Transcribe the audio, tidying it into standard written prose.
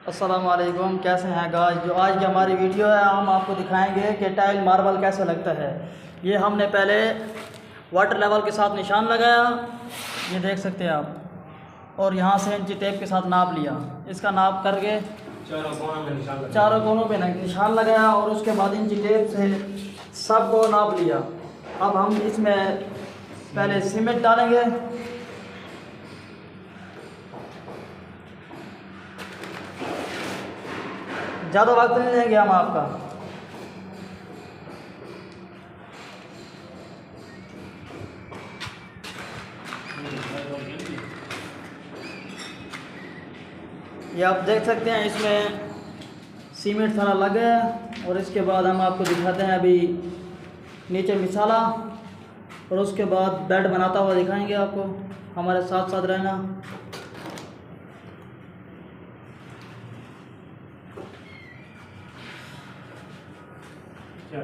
अस्सलाम वालेकुम, कैसे हैं गाइस। जो आज की हमारी वीडियो है, हम आपको दिखाएंगे कि टाइल मार्बल कैसे लगता है। ये हमने पहले वाटर लेवल के साथ निशान लगाया, ये देख सकते हैं आप, और यहाँ से इंची टेप के साथ नाप लिया। इसका नाप करके चारों कोनों पे निशान लगाया और उसके बाद इंची टेप से सबको नाप लिया। अब हम इसमें पहले सीमेंट डालेंगे, ज़्यादा वक्त नहीं लेंगे हम आपका। ये आप देख सकते हैं, इसमें सीमेंट सारा लग गया है। और इसके बाद हम आपको दिखाते हैं अभी नीचे मिसाला, और उसके बाद बेड बनाता हुआ दिखाएंगे आपको। हमारे साथ साथ रहना। क्या